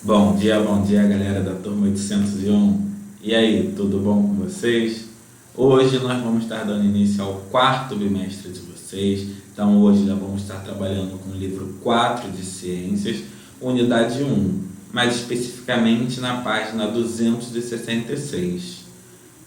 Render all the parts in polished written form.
Bom dia, galera da turma 801. E aí, tudo bom com vocês? Hoje nós vamos estar dando início ao quarto bimestre de vocês. Então hoje já vamos estar trabalhando com o livro 4 de Ciências, unidade 1, mais especificamente na página 266.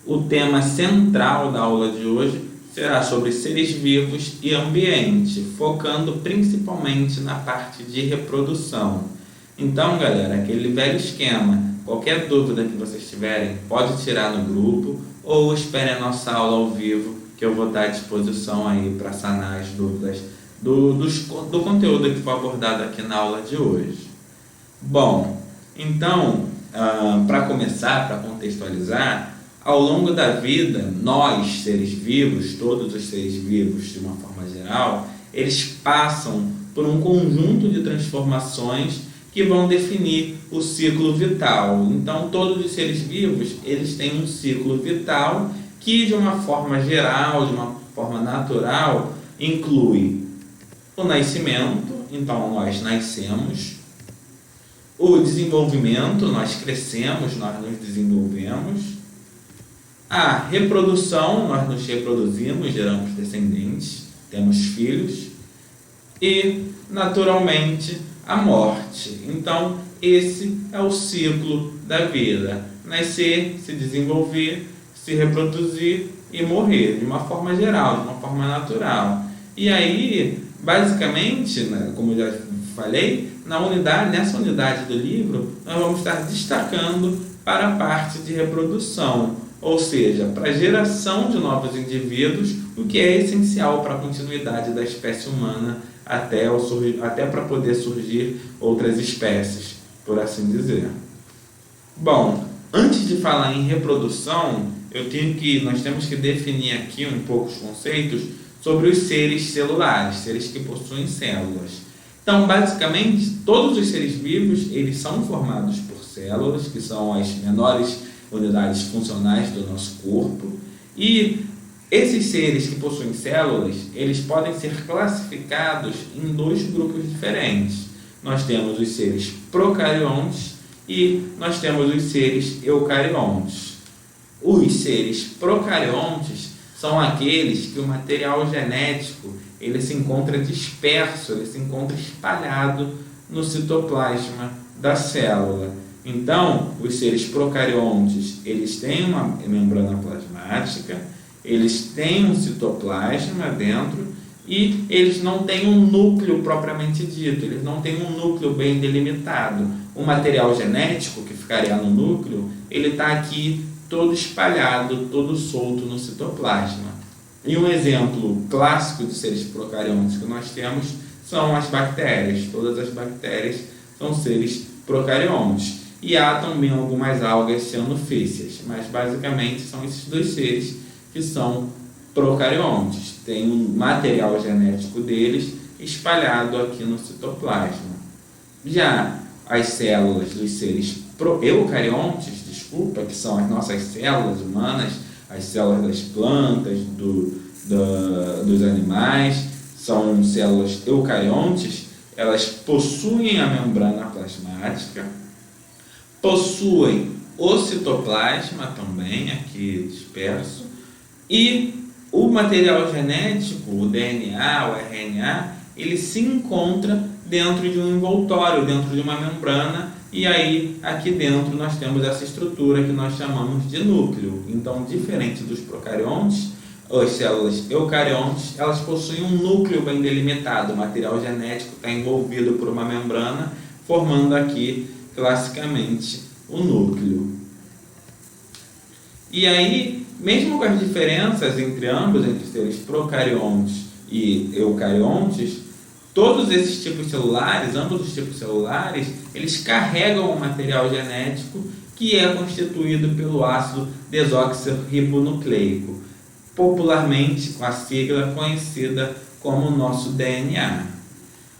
O tema central da aula de hoje será sobre seres vivos e ambiente, focando principalmente na parte de reprodução. Então, galera, aquele velho esquema, qualquer dúvida que vocês tiverem, pode tirar no grupo ou esperem a nossa aula ao vivo, que eu vou estar à disposição aí para sanar as dúvidas do conteúdo que foi abordado aqui na aula de hoje. Bom, então, para começar, para contextualizar, ao longo da vida, nós, seres vivos, todos os seres vivos de uma forma geral, eles passam por um conjunto de transformações que vão definir o ciclo vital. Então, todos os seres vivos, eles têm um ciclo vital que, de uma forma geral, de uma forma natural, inclui o nascimento, então nós nascemos, o desenvolvimento, nós crescemos, nós nos desenvolvemos, a reprodução, nós nos reproduzimos, geramos descendentes, temos filhos, e, naturalmente, a morte. Então, esse é o ciclo da vida: nascer, se desenvolver, se reproduzir e morrer, de uma forma geral, de uma forma natural. E aí, basicamente, né, como eu já falei, nessa unidade do livro, nós vamos estar destacando para a parte de reprodução, ou seja, para a geração de novos indivíduos, o que é essencial para a continuidade da espécie humana até para poder surgir outras espécies, por assim dizer. Bom, antes de falar em reprodução, nós temos que definir aqui um pouco os conceitos sobre os seres celulares, seres que possuem células. Então, basicamente, todos os seres vivos, eles são formados por células, que são as menores unidades funcionais do nosso corpo, e esses seres que possuem células, eles podem ser classificados em dois grupos diferentes. Nós temos os seres procariontes e nós temos os seres eucariontes. Os seres procariontes são aqueles que o material genético ele se encontra disperso, ele se encontra espalhado no citoplasma da célula. Então, os seres procariontes, eles têm uma membrana plasmática, eles têm um citoplasma dentro e eles não têm um núcleo propriamente dito, eles não têm um núcleo bem delimitado. O material genético que ficaria no núcleo, ele está aqui todo espalhado, todo solto no citoplasma. E um exemplo clássico de seres procariontes que nós temos são as bactérias. Todas as bactérias são seres procariontes. E há também algumas algas cianofíceas, mas basicamente são esses dois seres que são procariontes. Tem um material genético deles espalhado aqui no citoplasma. Já as células dos seres eucariontes, que são as nossas células humanas, as células das plantas, dos animais, são células eucariontes, elas possuem a membrana plasmática, possuem o citoplasma também, aqui disperso, e o material genético, o DNA, o RNA, ele se encontra dentro de um envoltório, dentro de uma membrana, e aí aqui dentro nós temos essa estrutura que nós chamamos de núcleo. Então, diferente dos procariontes, as células eucariontes, elas possuem um núcleo bem delimitado, o material genético está envolvido por uma membrana, formando aqui, classicamente, o núcleo. E aí, mesmo com as diferenças entre ambos, entre seres procariontes e eucariontes, todos esses tipos celulares, ambos os tipos celulares, eles carregam um material genético que é constituído pelo ácido desoxirribonucleico, popularmente com a sigla conhecida como nosso DNA.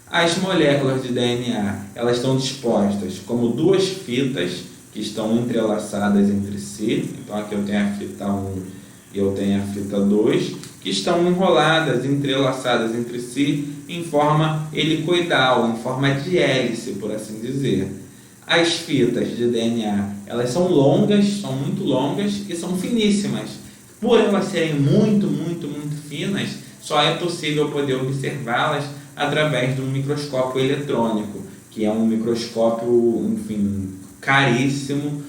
As moléculas de DNA, elas estão dispostas como duas fitas que estão entrelaçadas entre si. Então aqui eu tenho a fita 1 e eu tenho a fita 2, que estão enroladas, entrelaçadas entre si em forma helicoidal, em forma de hélice, por assim dizer. As fitas de DNA, elas são longas, são muito longas e são finíssimas. Por elas serem muito finas, só é possível poder observá-las através de um microscópio eletrônico, que é um microscópio, enfim, caríssimo,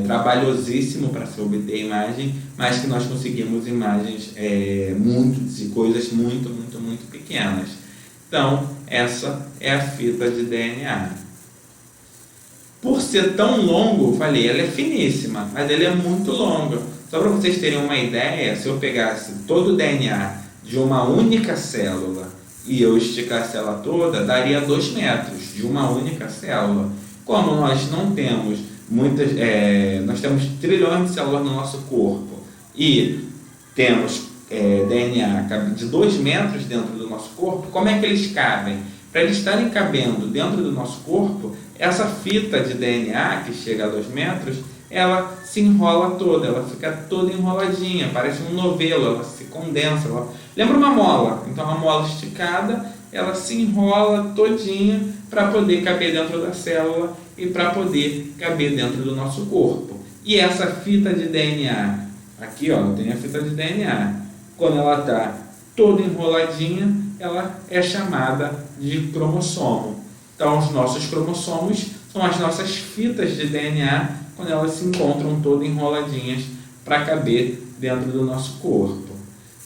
trabalhosíssimo para se obter imagem, mas que nós conseguimos imagens de coisas muito pequenas. Então, essa é a fita de DNA. Por ser tão longo, falei, ela é finíssima, mas ela é muito longa. Só para vocês terem uma ideia, se eu pegasse todo o DNA de uma única célula e eu esticasse ela toda, daria 2 metros de uma única célula. Como nós não temos nós temos trilhões de células no nosso corpo e temos DNA de 2 metros dentro do nosso corpo, como é que eles cabem? Para eles estarem cabendo dentro do nosso corpo, essa fita de DNA, que chega a 2 metros, ela se enrola toda, ela fica toda enroladinha, parece um novelo, ela se condensa, lembra uma mola. Então a mola esticada, ela se enrola todinha para poder caber dentro da célula e para poder caber dentro do nosso corpo. E essa fita de DNA, aqui ó, tem a fita de DNA, quando ela está toda enroladinha, ela é chamada de cromossomo. Então os nossos cromossomos são as nossas fitas de DNA quando elas se encontram todas enroladinhas para caber dentro do nosso corpo.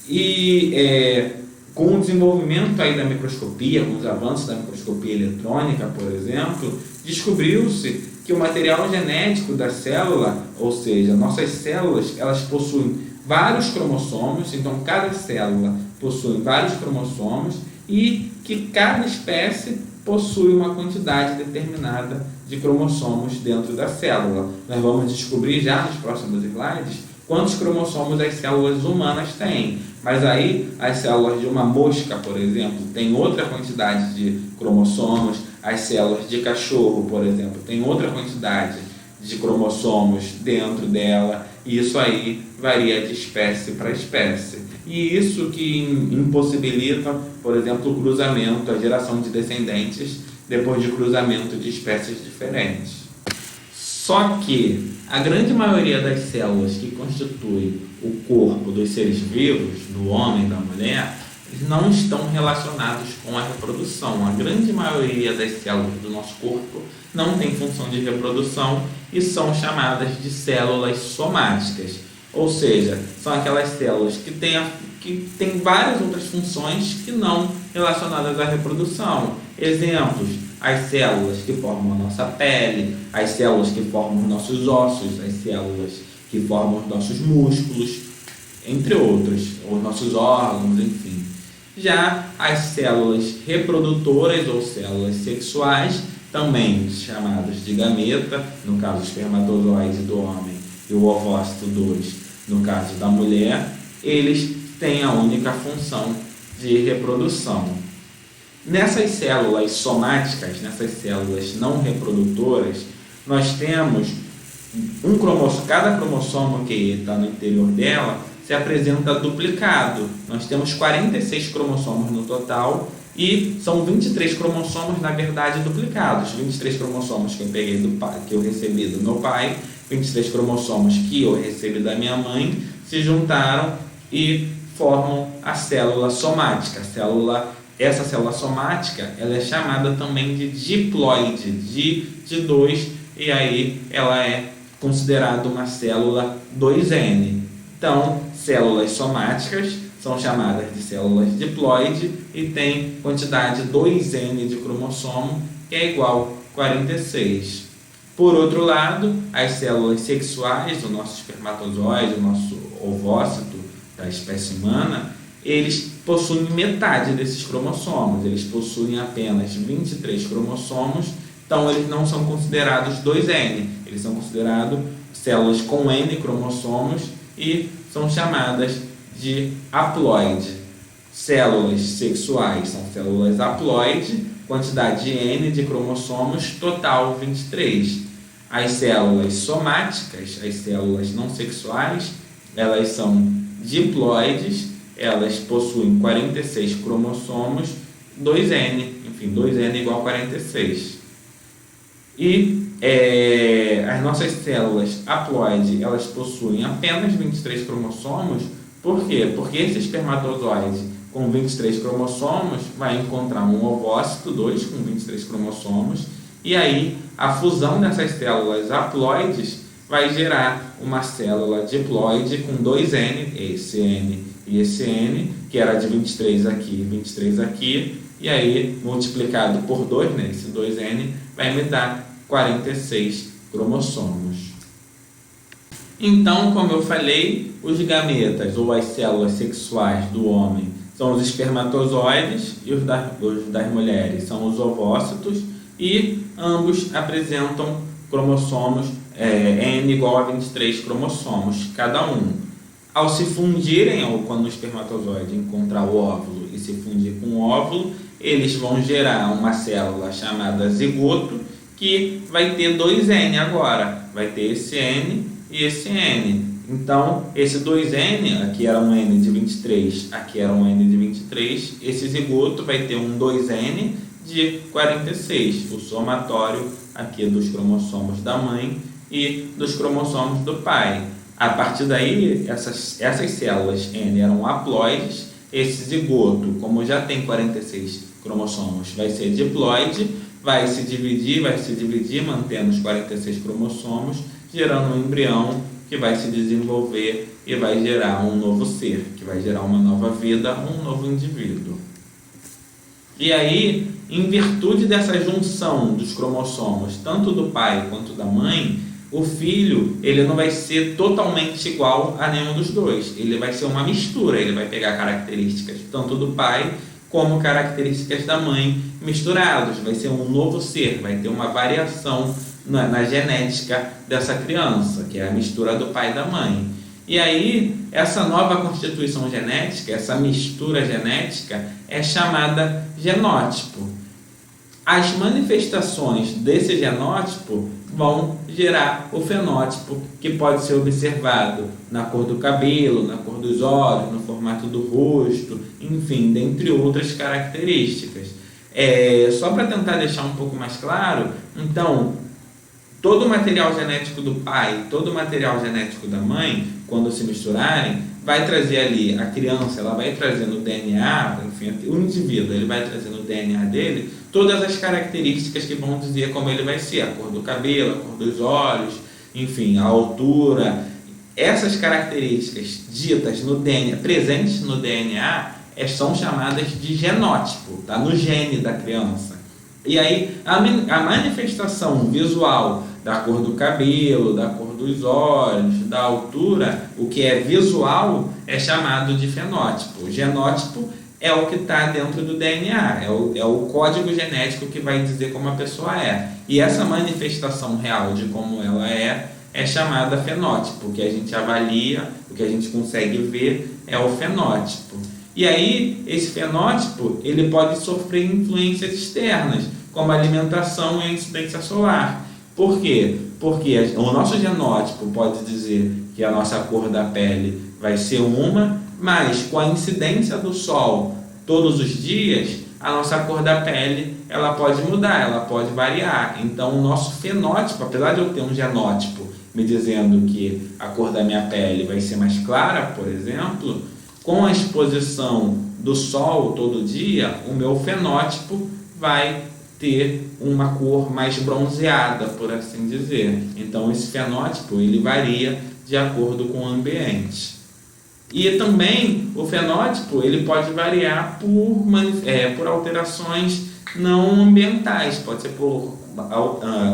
E com o desenvolvimento aí da microscopia, com os avanços da microscopia eletrônica, por exemplo, descobriu-se que o material genético da célula, ou seja, nossas células, elas possuem vários cromossomos, então cada célula possui vários cromossomos e que cada espécie possui uma quantidade determinada de cromossomos dentro da célula. Nós vamos descobrir já nos próximos slides quantos cromossomos as células humanas têm. Mas aí as células de uma mosca, por exemplo, têm outra quantidade de cromossomos. As células de cachorro, por exemplo, têm outra quantidade de cromossomos dentro dela. E isso aí varia de espécie para espécie. E isso que impossibilita, por exemplo, o cruzamento, a geração de descendentes depois de cruzamento de espécies diferentes. Só que a grande maioria das células que constituem o corpo dos seres vivos, do homem e da mulher, não estão relacionados com a reprodução. A grande maioria das células do nosso corpo não tem função de reprodução e são chamadas de células somáticas. Ou seja, são aquelas células que têm várias outras funções que não relacionadas à reprodução. Exemplos: as células que formam a nossa pele, as células que formam os nossos ossos, as células que formam os nossos músculos, entre outros, os nossos órgãos, enfim. Já as células reprodutoras ou células sexuais, também chamadas de gameta, no caso o espermatozoide do homem e o ovócito 2, no caso da mulher, eles têm a única função de reprodução. Nessas células somáticas, nessas células não reprodutoras, nós temos cada cromossomo que está no interior dela se apresenta duplicado. Nós temos 46 cromossomos no total e são 23 cromossomos, na verdade, duplicados. 23 cromossomos que eu peguei que eu recebi do meu pai, 23 cromossomos que eu recebi da minha mãe, se juntaram e formam a célula somática. Essa célula somática, ela é chamada também de diploide, de 2, e aí ela é considerada uma célula 2N. Então, células somáticas são chamadas de células diploide e tem quantidade 2N de cromossomo, que é igual a 46. Por outro lado, as células sexuais, o nosso espermatozoide, o nosso ovócito da espécie humana, eles possuem metade desses cromossomos, eles possuem apenas 23 cromossomos, então eles não são considerados 2N, eles são considerados células com N cromossomos e são chamadas de haploide. Células sexuais são células haploide, quantidade de N de cromossomos, total 23. As células somáticas, as células não sexuais, elas são diploides, elas possuem 46 cromossomos, 2N, enfim, 2N igual a 46. E as nossas células haploide, elas possuem apenas 23 cromossomos. Por quê? Porque esse espermatozoide com 23 cromossomos vai encontrar um ovócito, 2 com 23 cromossomos, e aí a fusão dessas células haploides vai gerar uma célula diploide com 2N, esse N e esse N, que era de 23 aqui, 23 aqui, e aí multiplicado por 2, né, esse 2N, vai me dar 46 cromossomos. Então, como eu falei, os gametas ou as células sexuais do homem são os espermatozoides e os das mulheres são os ovócitos, e ambos apresentam cromossomos N igual a 23 cromossomos cada um. Ao se fundirem, ou quando o espermatozoide encontrar o óvulo e se fundir com o óvulo, eles vão gerar uma célula chamada zigoto, que vai ter 2N agora, vai ter esse N e esse N. Então, esse 2N, aqui era um N de 23, aqui era um N de 23, esse zigoto vai ter um 2N de 46, o somatório aqui dos cromossomos da mãe e dos cromossomos do pai. A partir daí, essas células N eram haploides, esse zigoto, como já tem 46 cromossomos, vai ser diploide, vai se dividir, mantendo os 46 cromossomos, gerando um embrião que vai se desenvolver e vai gerar um novo ser, que vai gerar uma nova vida, um novo indivíduo. E aí, em virtude dessa junção dos cromossomos, tanto do pai quanto da mãe, o filho ele não vai ser totalmente igual a nenhum dos dois. Ele vai ser uma mistura, ele vai pegar características tanto do pai como características da mãe misturados. Vai ser um novo ser, vai ter uma variação na genética dessa criança, que é a mistura do pai e da mãe. E aí, essa nova constituição genética, essa mistura genética, é chamada genótipo. As manifestações desse genótipo vão gerar o fenótipo, que pode ser observado na cor do cabelo, na cor dos olhos, no formato do rosto, enfim, dentre outras características. Só para tentar deixar um pouco mais claro, então, todo o material genético do pai, todo o material genético da mãe, quando se misturarem, vai trazer ali, a criança, ela vai trazer no DNA, enfim, o indivíduo, ele vai trazer no DNA dele todas as características que vão dizer como ele vai ser, a cor do cabelo, a cor dos olhos, enfim, a altura. Essas características ditas no DNA, presentes no DNA, são chamadas de genótipo, tá? No gene da criança. E aí, a manifestação visual da cor do cabelo, da cor dos olhos, da altura, o que é visual é chamado de fenótipo. O genótipo é o que está dentro do DNA, é o código genético que vai dizer como a pessoa é. E essa manifestação real de como ela é chamada fenótipo. O que a gente avalia, o que a gente consegue ver é o fenótipo. E aí, esse fenótipo ele pode sofrer influências externas, como a alimentação e a incidência solar. Por quê? Porque o nosso genótipo pode dizer que a nossa cor da pele vai ser uma, mas com a incidência do sol todos os dias, a nossa cor da pele ela pode mudar, ela pode variar. Então, o nosso fenótipo, apesar de eu ter um genótipo me dizendo que a cor da minha pele vai ser mais clara, por exemplo, com a exposição do sol todo dia, o meu fenótipo vai ter uma cor mais bronzeada, por assim dizer. Então, esse fenótipo ele varia de acordo com o ambiente. E também o fenótipo ele pode variar por alterações não ambientais, pode ser por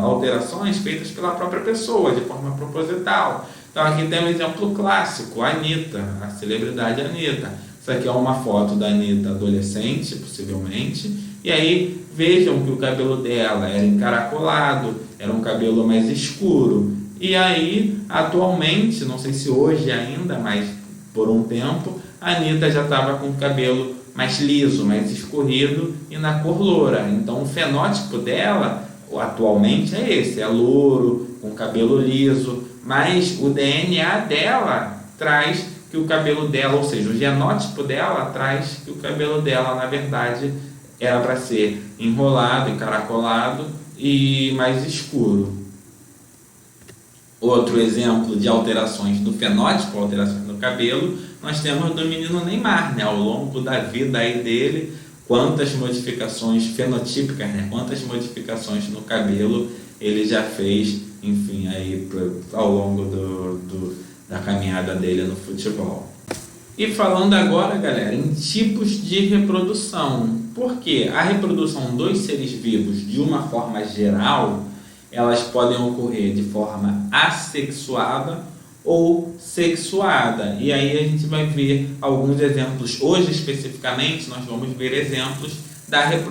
alterações feitas pela própria pessoa, de forma proposital. Então aqui tem um exemplo clássico, a Anitta, a celebridade Anitta. Isso aqui é uma foto da Anitta adolescente, possivelmente, e aí vejam que o cabelo dela era encaracolado, era um cabelo mais escuro. E aí, atualmente, não sei se hoje ainda, mas por um tempo, a Anitta já estava com o cabelo mais liso, mais escorrido e na cor loura. Então o fenótipo dela, atualmente, é esse, é louro, com cabelo liso, mas o DNA dela traz que o cabelo dela, ou seja, o genótipo dela traz que o cabelo dela, na verdade, era para ser enrolado, encaracolado e mais escuro. Outro exemplo de alterações do fenótipo, alterações no cabelo, nós temos do menino Neymar, né? Ao longo da vida aí dele, quantas modificações fenotípicas, né? Quantas modificações no cabelo ele já fez, enfim, aí ao longo da caminhada dele no futebol. E falando agora, galera, em tipos de reprodução, porque a reprodução dos seres vivos, de uma forma geral, elas podem ocorrer de forma assexuada ou sexuada. E aí a gente vai ver alguns exemplos. Hoje, especificamente, nós vamos ver exemplos,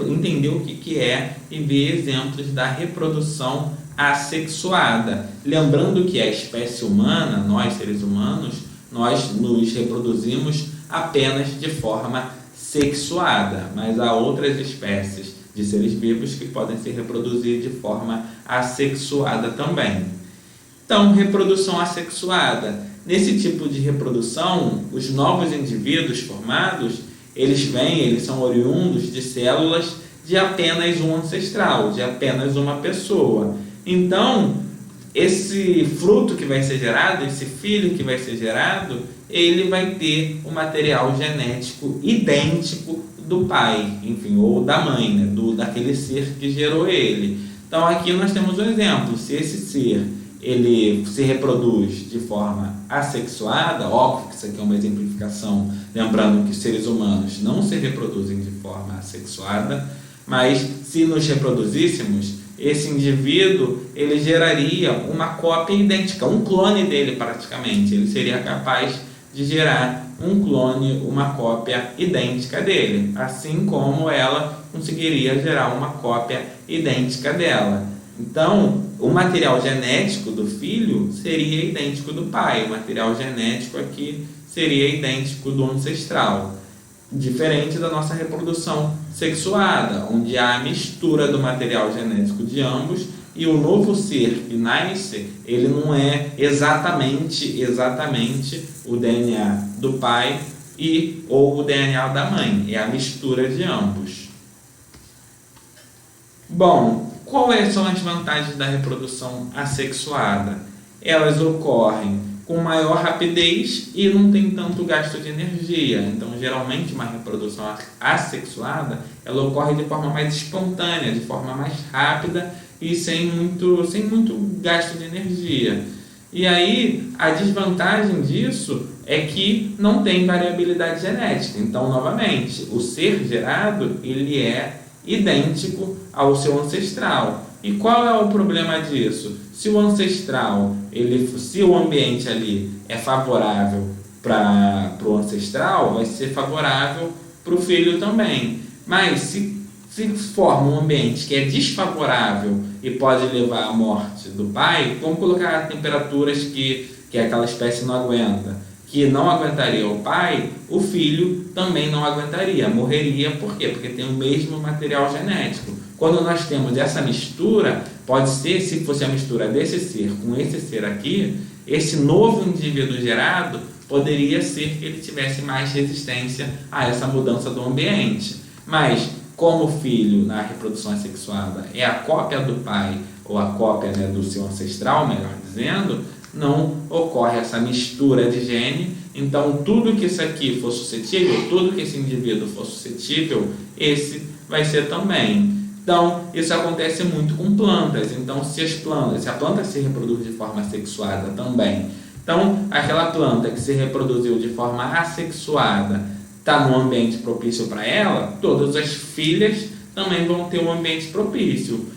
entender o que é e ver exemplos da reprodução assexuada. Lembrando que a espécie humana, nós seres humanos, nós nos reproduzimos apenas de forma sexuada, mas há outras espécies de seres vivos que podem se reproduzir de forma assexuada também. Então, reprodução assexuada. Nesse tipo de reprodução, os novos indivíduos formados, eles são oriundos de células de apenas um ancestral, de apenas uma pessoa. Então, esse fruto que vai ser gerado, esse filho que vai ser gerado, ele vai ter o material genético idêntico do pai, enfim, ou da mãe, né? Daquele ser que gerou ele. Então aqui nós temos um exemplo. Se esse ser ele se reproduz de forma assexuada, óbvio que isso aqui é uma exemplificação, lembrando que seres humanos não se reproduzem de forma assexuada, mas se nos reproduzíssemos, esse indivíduo ele geraria uma cópia idêntica, um clone dele praticamente. Ele seria capaz de gerar um clone, uma cópia idêntica dele, assim como ela conseguiria gerar uma cópia idêntica dela. Então, o material genético do filho seria idêntico do pai, o material genético aqui seria idêntico do ancestral. Diferente da nossa reprodução sexuada, onde há a mistura do material genético de ambos e o novo ser que nasce, ele não é exatamente o DNA do pai ou o DNA da mãe, é a mistura de ambos. Bom, quais são as vantagens da reprodução assexuada? Elas ocorrem com maior rapidez e não tem tanto gasto de energia. Então, geralmente, uma reprodução assexuada, ela ocorre de forma mais espontânea, de forma mais rápida e sem muito gasto de energia. E aí, a desvantagem disso é que não tem variabilidade genética. Então, novamente, o ser gerado, ele é idêntico ao seu ancestral. E qual é o problema disso? Se o ancestral, se o ambiente ali é favorável para o ancestral, vai ser favorável para o filho também. Mas se forma um ambiente que é desfavorável e pode levar à morte do pai, vamos colocar temperaturas que aquela espécie não aguenta, que não aguentaria o pai, o filho também não aguentaria, morreria. Por quê? Porque tem o mesmo material genético. Quando nós temos essa mistura, pode ser, se fosse a mistura desse ser com esse ser aqui, esse novo indivíduo gerado poderia ser que ele tivesse mais resistência a essa mudança do ambiente. Mas, como o filho na reprodução assexuada é a cópia do pai, ou a cópia, né, do seu ancestral, melhor dizendo, não ocorre essa mistura de gene. Então, tudo que isso aqui for suscetível, tudo que esse indivíduo for suscetível, esse vai ser também. Então, isso acontece muito com plantas. Então, se a planta se reproduz de forma assexuada também, então, aquela planta que se reproduziu de forma assexuada está num ambiente propício para ela, todas as filhas também vão ter um ambiente propício.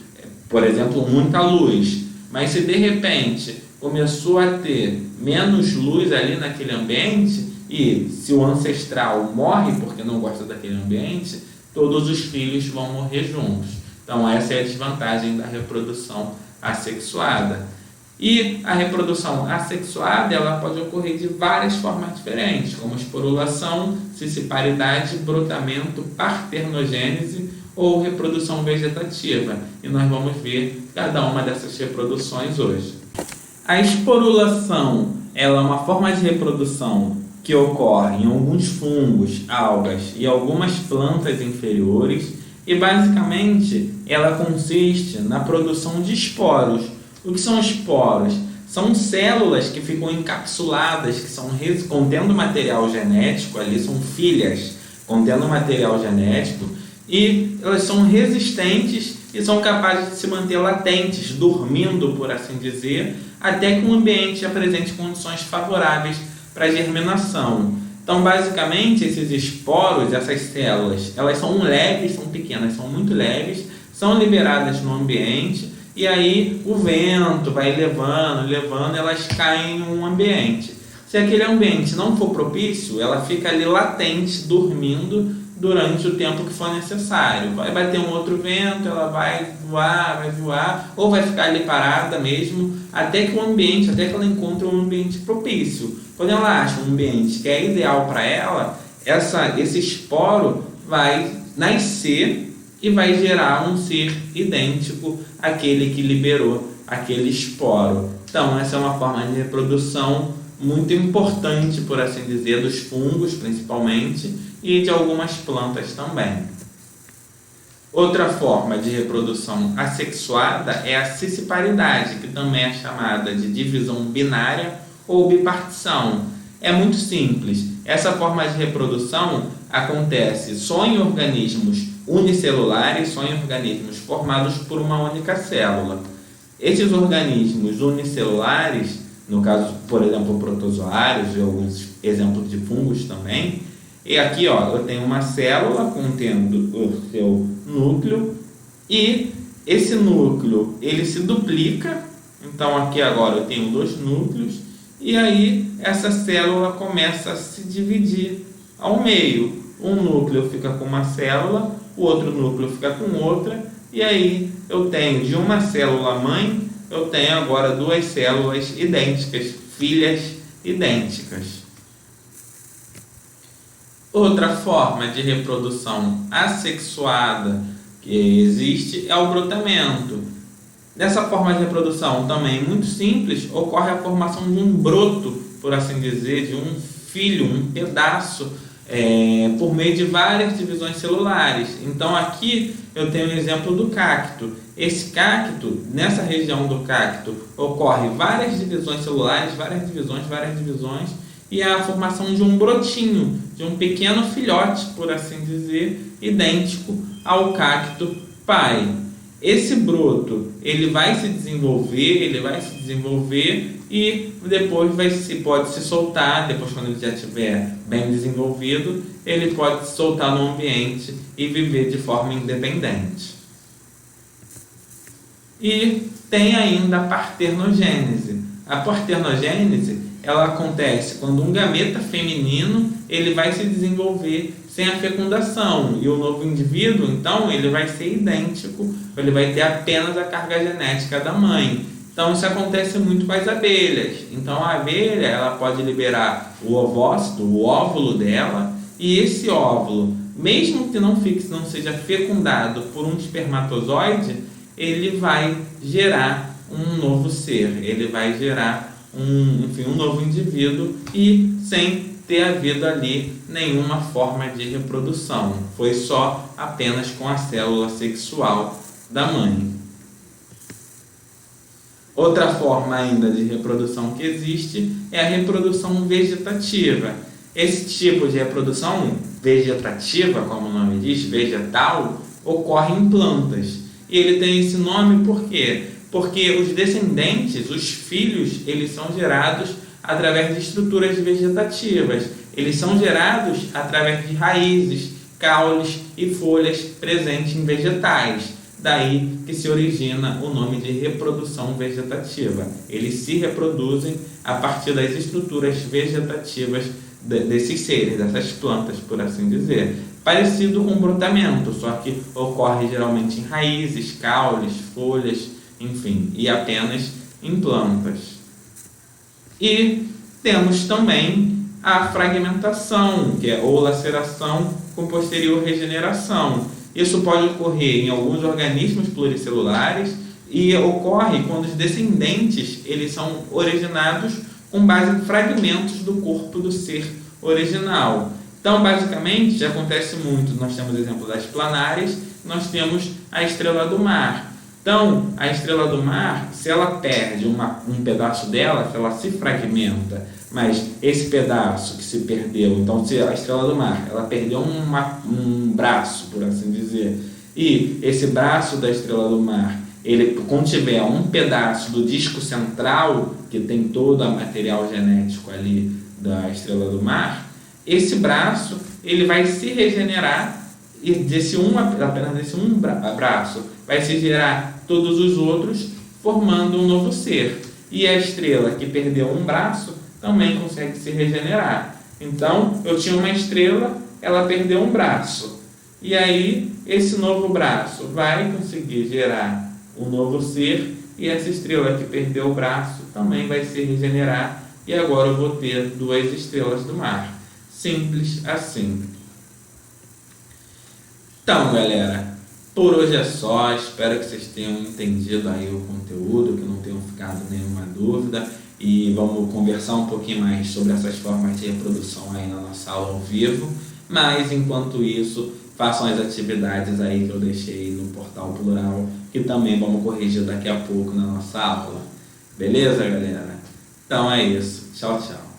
Por exemplo, muita luz. Mas se de repente começou a ter menos luz ali naquele ambiente, e se o ancestral morre porque não gosta daquele ambiente, todos os filhos vão morrer juntos. Então, essa é a desvantagem da reprodução assexuada. E a reprodução assexuada, ela pode ocorrer de várias formas diferentes, como esporulação, cisparidade, brotamento, parternogênese ou reprodução vegetativa. E nós vamos ver cada uma dessas reproduções hoje. A esporulação, ela é uma forma de reprodução que ocorre em alguns fungos, algas e algumas plantas inferiores, e basicamente ela consiste na produção de esporos. O que são esporos? são células que ficam encapsuladas, que são contendo material genético, ali são filhas contendo material genético, e elas são resistentes e são capazes de se manter latentes, dormindo, por assim dizer, até que o ambiente apresente condições favoráveis para a germinação. Então, basicamente, esses esporos, essas células, elas são leves, são pequenas, são muito leves, são liberadas no ambiente, e aí o vento vai levando, elas caem em um ambiente. Se aquele ambiente não for propício, ela fica ali latente, dormindo durante o tempo que for necessário. Vai bater um outro vento, ela vai voar, ou vai ficar ali parada mesmo, até que ela encontre um ambiente propício. Quando ela acha um ambiente que é ideal para ela, esse esporo vai nascer e vai gerar um ser idêntico àquele que liberou aquele esporo. Então, essa é uma forma de reprodução muito importante, por assim dizer, dos fungos principalmente, e de algumas plantas também. Outra forma de reprodução assexuada é a cisparidade, que também é chamada de divisão binária ou bipartição. É muito simples. Essa forma de reprodução acontece só em organismos unicelulares, só em organismos formados por uma única célula. Esses organismos unicelulares, no caso, por exemplo, protozoários e alguns exemplos de fungos também, e aqui eu tenho uma célula contendo o seu núcleo, e esse núcleo ele se duplica. Então aqui agora eu tenho 2 núcleos, e aí essa célula começa a se dividir ao meio. Um núcleo fica com uma célula, o outro núcleo fica com outra, e aí eu tenho de uma célula mãe, eu tenho agora 2 células idênticas, filhas idênticas. Outra forma de reprodução assexuada que existe é o brotamento. Dessa forma de reprodução também muito simples, ocorre a formação de um broto, por assim dizer, de um filho, um pedaço, por meio de várias divisões celulares. Então aqui eu tenho o exemplo do cacto. Esse cacto, nessa região do cacto, ocorre várias divisões celulares, várias divisões, e a formação de um brotinho, de um pequeno filhote, por assim dizer, idêntico ao cacto pai. Esse broto, ele vai se desenvolver e depois pode se soltar, depois quando ele já estiver bem desenvolvido, ele pode se soltar no ambiente e viver de forma independente. E tem ainda a parternogênese. A parternogênese, ela acontece quando um gameta feminino ele vai se desenvolver sem a fecundação, e o novo indivíduo, então, ele vai ser idêntico, ele vai ter apenas a carga genética da mãe. Então, isso acontece muito com as abelhas. Então, a abelha ela pode liberar o ovócito, o óvulo dela, e esse óvulo, mesmo que não seja fecundado por um espermatozoide, ele vai gerar um novo ser, ele vai gerar um novo indivíduo, e sem ter havido ali nenhuma forma de reprodução. Foi só apenas com a célula sexual da mãe. Outra forma ainda de reprodução que existe é a reprodução vegetativa. Esse tipo de reprodução vegetativa, como o nome diz, vegetal, ocorre em plantas. E ele tem esse nome por quê? Porque os descendentes, os filhos, eles são gerados através de estruturas vegetativas. Eles são gerados através de raízes, caules e folhas presentes em vegetais. Daí que se origina o nome de reprodução vegetativa. Eles se reproduzem a partir das estruturas vegetativas desses seres, dessas plantas, por assim dizer. Parecido com o brotamento, só que ocorre geralmente em raízes, caules, folhas, enfim, e apenas em plantas. E temos também a fragmentação, ou laceração com posterior regeneração. Isso pode ocorrer em alguns organismos pluricelulares e ocorre quando os descendentes eles são originados com base em fragmentos do corpo do ser original. Então, basicamente, já acontece muito. Nós temos o exemplo das planárias, nós temos a estrela do mar. Então, a estrela do mar, se ela perde um pedaço dela, se ela se fragmenta, mas esse pedaço que se perdeu, então se a estrela do mar, ela perdeu um braço, por assim dizer, e esse braço da estrela do mar, ele contiver um pedaço do disco central, que tem todo o material genético ali da estrela do mar, esse braço ele vai se regenerar e apenas desse um braço vai se gerar todos os outros, formando um novo ser. E a estrela que perdeu um braço também consegue se regenerar. Então, eu tinha uma estrela, ela perdeu um braço. E aí, esse novo braço vai conseguir gerar um novo ser, e essa estrela que perdeu o braço também vai se regenerar, e agora eu vou ter 2 estrelas do mar. Simples assim. Então, galera, por hoje é só. Espero que vocês tenham entendido aí o conteúdo, que não tenham ficado nenhuma dúvida, e vamos conversar um pouquinho mais sobre essas formas de reprodução aí na nossa aula ao vivo. Mas, enquanto isso, façam as atividades aí que eu deixei no Portal Plural, que também vamos corrigir daqui a pouco na nossa aula. Beleza, galera? Então é isso. Tchau, tchau.